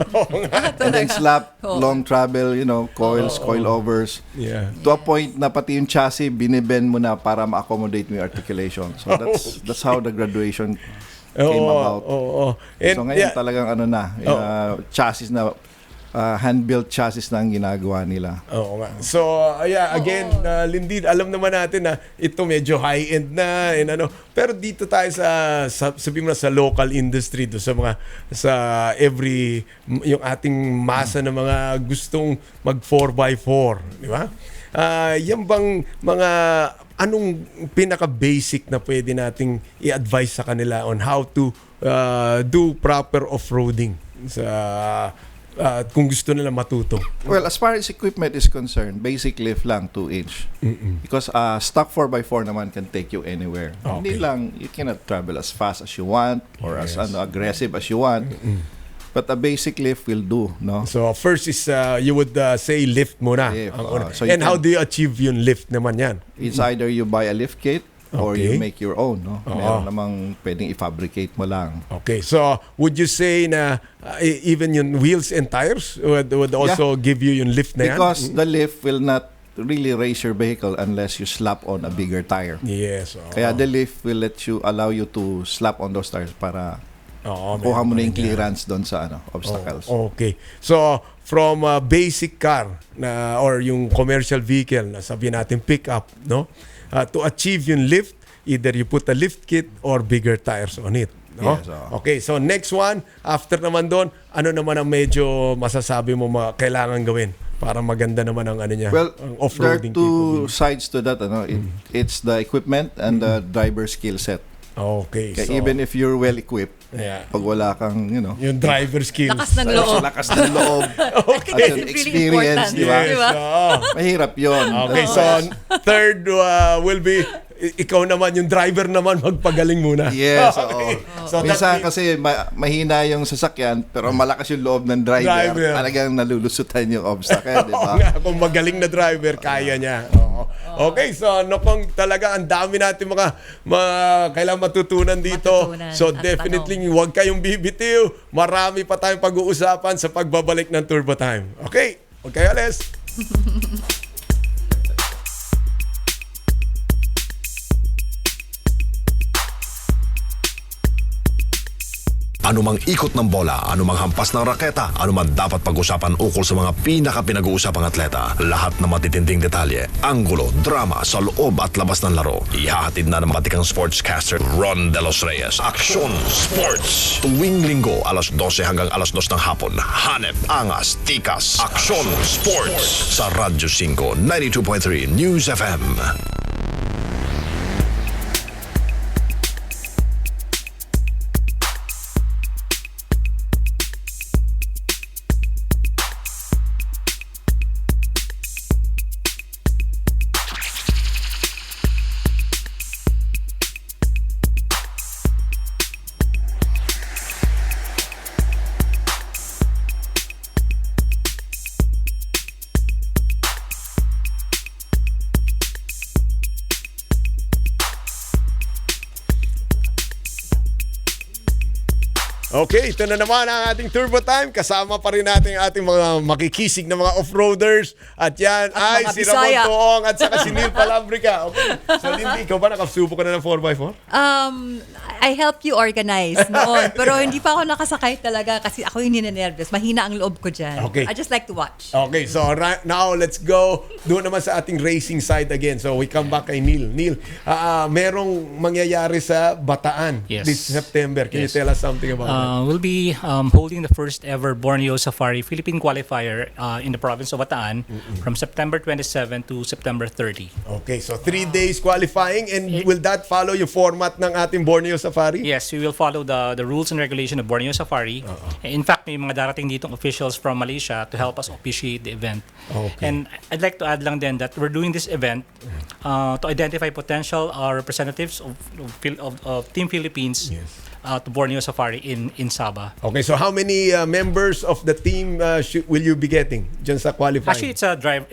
And then slap, long travel, coils, coilovers. Yeah. To a point na pati yung chassis, binibend mo na para ma-accommodate mo yung articulation. So that's how the graduation came about. And, So ngayon talagang chassis na, hand-built chassis na ang ginagawa nila. Oo nga. So, again, Lindy, alam naman natin na ito medyo high-end na, pero dito tayo sabihin mo na sa local industry, sa yung ating masa ng mga gustong mag 4x4, di ba? Yan bang mga anong pinaka-basic na pwede nating i-advise sa kanila on how to do proper off-roading kung gusto nila matuto? Well, as far as equipment is concerned, basic lift lang 2-inch. Because stock 4x4 naman can take you anywhere. Hindi lang, you cannot travel as fast as you want or as aggressive as you want. But a basic lift will do, no? So first is you would say lift muna. Lift, Ang una. so you And how can- do you achieve yung lift naman yan? It's either you buy a lift kit or Okay. you make your own, no? Meron namang pwedeng i-fabricate mo lang. Okay, so would you say na even yung wheels and tires would also give you yung lift na yan? Because the lift will not really raise your vehicle unless you slap on a bigger tire. Yes. Kaya the lift will allow you to slap on those tires para kuha mo na yung clearance doon sa obstacles. Okay. So from a basic car or yung commercial vehicle na sabihin natin pick up, no? To achieve yung lift, either you put a lift kit or bigger tires on it. No? Yes, Okay, so next one, after naman doon, ano naman ang medyo masasabi mo kailangan gawin para maganda naman ang niya, Well, ang there are off-roading two sides to that. It's the equipment and the driver skill set. Okay, Kaya so even if you're well equipped, pag wala kang, yung driver skills. Lakas ng loob. lakas ng loob at That's yung really experience, important. di ba? Di ba? Mahirap yun. Okay, so third will be ikaw naman, yung driver naman magpagaling muna. Yes, Okay. oo. So Minsan that kasi mahina yung sasakyan pero malakas yung loob ng driver. Driver. Talagang nalulusutan yung obstacle, di ba? Oo nga, kung magaling na driver, kaya niya. Oo. Okay, so ano pong talaga ang dami natin mga kailangan matutunan dito. So at definitely huwag kayong bibitiw. Marami pa tayong pag-uusapan sa pagbabalik ng Turbo Time. Okay, huwag kayo alis. Anumang ikot ng bola, anumang hampas ng raketa, anuman dapat pag-usapan ukol sa mga pinaka-pinag-uusapang atleta. Lahat ng matitinding detalye, anggulo, drama sa loob at labas ng laro. Ihahatid na ng matikang sportscaster Ron De Los Reyes. Aksyon Sports. Tuwing linggo, alas 12 hanggang alas 2 ng hapon. Hanep, angas, tikas. Aksyon Sports. Sa Radyo 5, 92.3 News FM. Okay, ito na naman ang ating Turbo Time. Kasama pa rin natin ang ating mga makikisig na mga off-roaders. At yan ay mga si Bisaya. Ramon Toong at saka si Neil Palabrica. Okay. So Lindy, ikaw ba nakasubo ka na ng 4x4? I helped you organize noon. Pero hindi pa ako nakasakay talaga kasi ako yung ninenervous. Mahina ang loob ko dyan. Okay. I just like to watch. Okay, so right now let's go doon naman sa ating racing side again. So we come back kay Neil. Neil, merong mangyayari sa Bataan Yes. this September. Can you Yes. tell us something about that? We'll be holding the first ever Borneo Safari Philippine qualifier in the province of Bataan from September 27 to September 30. Okay, so 3 days qualifying, and will that follow yung format ng ating Borneo Safari? Yes, we will follow the rules and regulation of Borneo Safari. In fact, may mga darating ditong officials from Malaysia to help us officiate the event. Okay. And I'd like to add lang din that we're doing this event to identify potential representatives of Team Philippines to Borneo Safari in Sabah. Okay, so how many members of the team will you be getting dyan sa qualifying? Actually,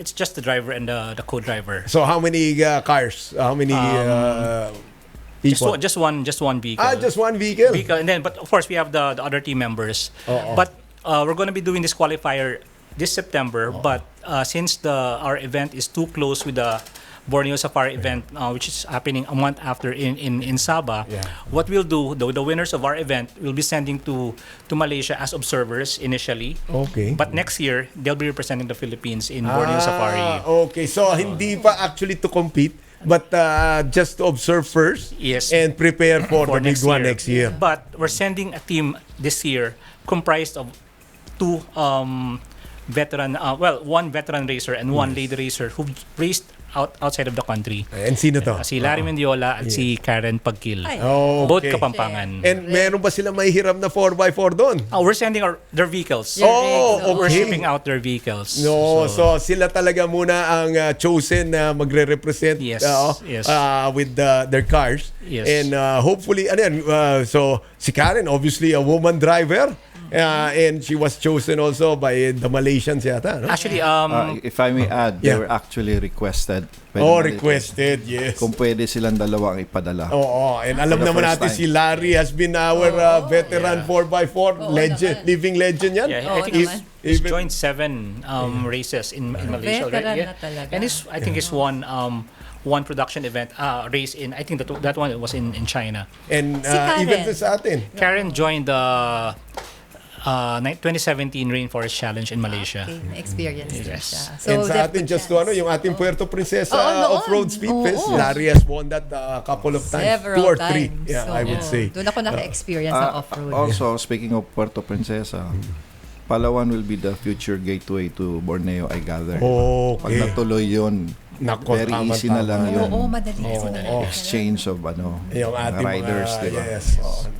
it's just the driver and the co-driver. So how many cars? How many people? Just one vehicle. Just one vehicle? And then, but of course, we have the other team members. But we're going to be doing this qualifier this September. But since our event is too close with the Borneo Safari event, which is happening a month after in Sabah, what we'll do, the winners of our event will be sending to Malaysia as observers initially. Okay. But next year, they'll be representing the Philippines in Borneo Safari. Okay, so hindi pa actually to compete, but just to observe first. Yes. And prepare for the big one next year. But we're sending a team this year comprised of two veteran, one veteran racer and one lady racer who raced outside of the country. And sino to? Si Larry Mendiola at si Karen Pagkil. Ay. Okay. Both Kapampangan. And meron ba sila mahihiram na 4x4 doon? We're sending their vehicles. Oh, We're okay. shipping out their vehicles. No, so sila talaga muna ang chosen na magre-represent Yes, yes. with their cars. Yes. And hopefully, so si Karen, obviously a woman driver. And she was chosen also by the Malaysians yata, no? Actually, If I may add, they Yeah. were actually requested. Requested, yes. Kung pwede silang dalawa ang ipadala. And alam For the naman first natin time. si Larry has been our veteran 4x4 legend, naman. living legend yan. yeah, I Oo think naman. he's joined 7 races in Malaysia Veteran already. na talaga. And I think he's one production event race in, I think that one was in China. And Si Karen. even sa atin. Karen joined the 2017 Rainforest Challenge in Malaysia. Okay, may experience din Yes. siya. And sa there's atin, good just chance. yung ating Puerto Princesa noon. Off-Road Speed Fest, Oo. Larry has won that a couple of times. Several 2 or 3, times. yeah, So, I would say. Doon ako naka-experience ng off-road. Also, speaking of Puerto Princesa, Palawan will be the future gateway to Borneo, I gather. Pag Okay. natuloy yun, Nako, very tama, easy na tama. lang yun. Oo, madali. madali. Exchange of Yung ating riders, mga, di ba? yes.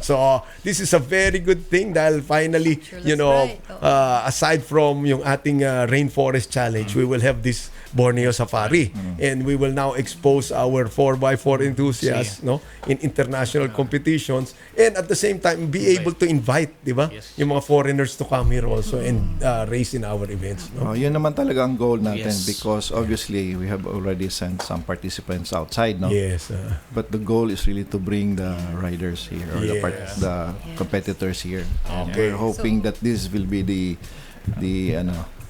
So, this is a very good thing dahil finally, Sure looks bright. aside from yung ating Rainforest Challenge, we will have this Borneo Safari. And we will now expose our 4x4 enthusiasts in international competitions, and at the same time be able to invite, di ba? Yes. Yung mga foreigners to come here also and race in our events. No? Yun naman talaga ang goal natin Yes. because obviously we have already sent some participants outside, no? Yes. But the goal is really to bring the riders here or Yes. the competitors here. Okay. We're hoping that this will be the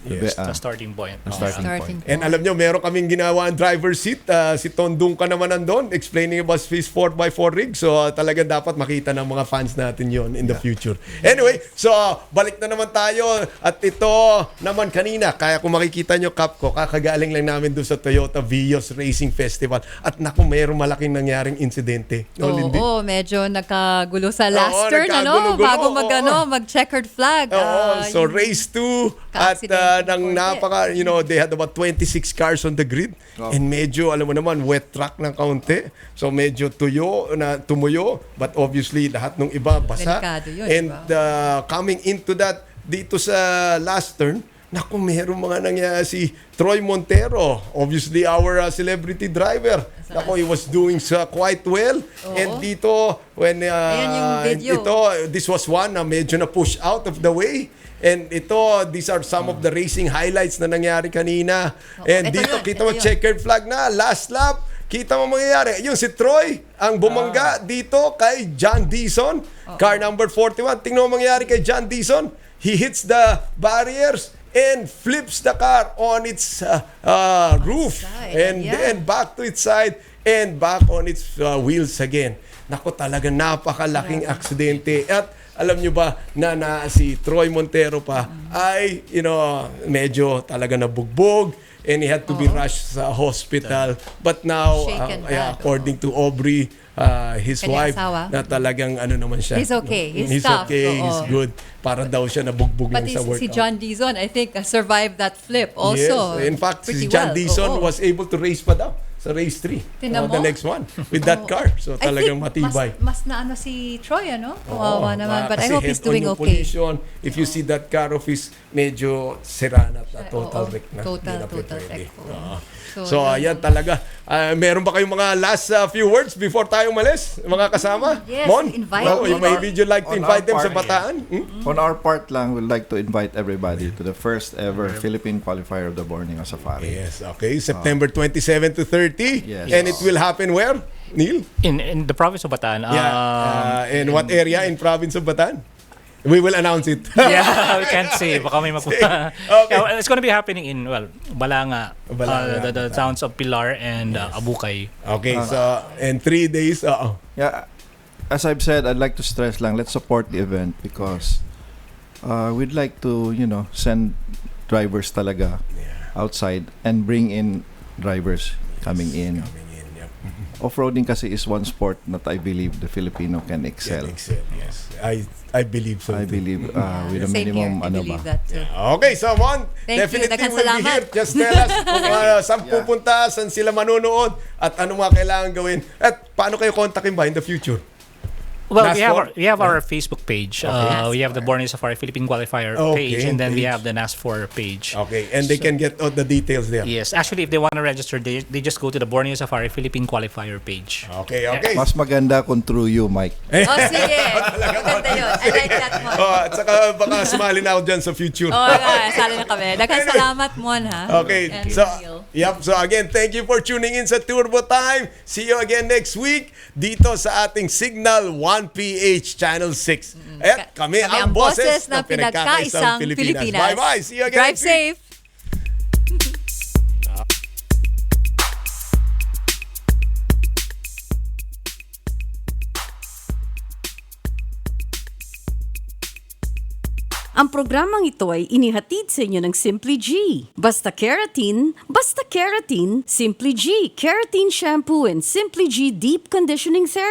Yes, The starting point. starting Starting point. And alam nyo, meron kaming ginawa ang driver's seat. Si Tondung ka naman nandun, explaining about his 4x4 rig. So talagang dapat makita ng mga fans natin yon in the future. Anyway, so balik na naman tayo. At ito naman kanina, kaya kung makikita nyo, Kap ko, kakagaling lang namin doon sa Toyota Vios Racing Festival. At naku, mayroong malaking nangyaring insidente. No, Lindy? Oo, medyo nagkagulo sa last Oo, turn, nagkagulo-gulo. bago Oo. mag-checkered flag. Oo, so yung race 2 at ka-accident nang napaka, they had about 26 cars on the grid and medyo, alam mo naman, wet track ng kaunti. So medyo tumuyo, but obviously lahat ng iba basa. Delikado yun, And diba? coming into that, dito sa last turn, naku, meron mga nangyari si Troy Montero, obviously our celebrity driver. Naku, he was doing quite well. And dito, when Ayan yung video. this was one na medyo na push out of the way. And these are some of the racing highlights na nangyari kanina. And ito dito, yun, kita ito mo yun. checkered flag na, last lap. Kita mo mangyayari. Yung si Troy, ang bumangga dito kay John Dizon. Car number 41. Tingnan mo mangyayari kay John Dizon. He hits the barriers and flips the car on its roof. Side, And yeah. then back to its side and back on its wheels again. Naku, talaga napakalaking aksidente. At alam nyo ba na si Troy Montero pa ay, medyo talaga nabugbog and he had to be rushed sa hospital. But now, Shaken bad, according to Aubrey, his Kanyang wife, asawa. na talagang naman siya. He's okay. He's He's tough. okay. Oo. He's good. Para daw siya nabugbog lang Pati sa workout. si John Dizon, I think, survived that flip also. Yes. In fact, si pretty John well. Dizon Oo. was able to race pa daw sa race 3. Tingnan mo. The next one with that car. So I talagang think matibay. Mas naano si Troy, Kawawa naman. But I Kasi hope he's head-on doing yung okay. Position, if you see that car of his, medyo sira na, total wreck na. Total Hindi na pwede. wreck. Oo. So, ayan talaga. Meron ba kayong mga last few words before tayo umalis? Mga kasama? Yes, Mon? invite Well, them. maybe you'd like to On invite them our sa part, Bataan? On our part lang, we'd like to invite everybody to the first ever Philippine qualifier of the Borneo Safari. Yes, okay. September 27 to 30. Yes. And it will happen where? Neil? In the province of Bataan. In what area in province of Bataan? We will announce it. Yeah, we can't say. Baka may mapunta. Okay. Yeah, well, it's going to be happening in, Balanga, Balanga, the towns of Pilar and Abukay. Okay, so in 3 days, Yeah, as I've said, I'd like to stress lang, let's support the event because we'd like to, send drivers talaga outside and bring in drivers coming in. Off-roading kasi is one sport that I believe the Filipino can excel. Yes. I believe so. I believe with a Same here. minimum I believe that too. Okay, so Mon, Thank you. definitely Daghang we'll be salamat. here. Just tell us kung saan pupunta, saan sila manonood, at ano mga kailangan gawin. At paano kayo kontakin ba in the future? Well, NASFOR? we have our Facebook page. We have the Borneo Safari Philippine Qualifier Okay, page, and then we page. have the NASFOR page. Okay, and they can get all the details there. Yes, actually, if they want to register, they just go to the Borneo Safari Philippine Qualifier page. Okay. Mas maganda kung through you, Mike. Oh, sige. Maganda yun. I like that, Mon. At saka baka sumali na ako dyan sa future. Sali na kami. Daghang salamat, Mon, ha? Okay, And so Neil. so again, thank you for tuning in sa Turbo Time. See you again next week dito sa ating Cignal 1PH Channel 6. At kami ang boses ng pinagkakaisang Pilipinas. Bye-bye. See you again Drive next week. safe. Ang programang ito ay inihatid sa inyo ng Simply G. Basta Keratin, Simply G. Keratin Shampoo and Simply G Deep Conditioning Therapy.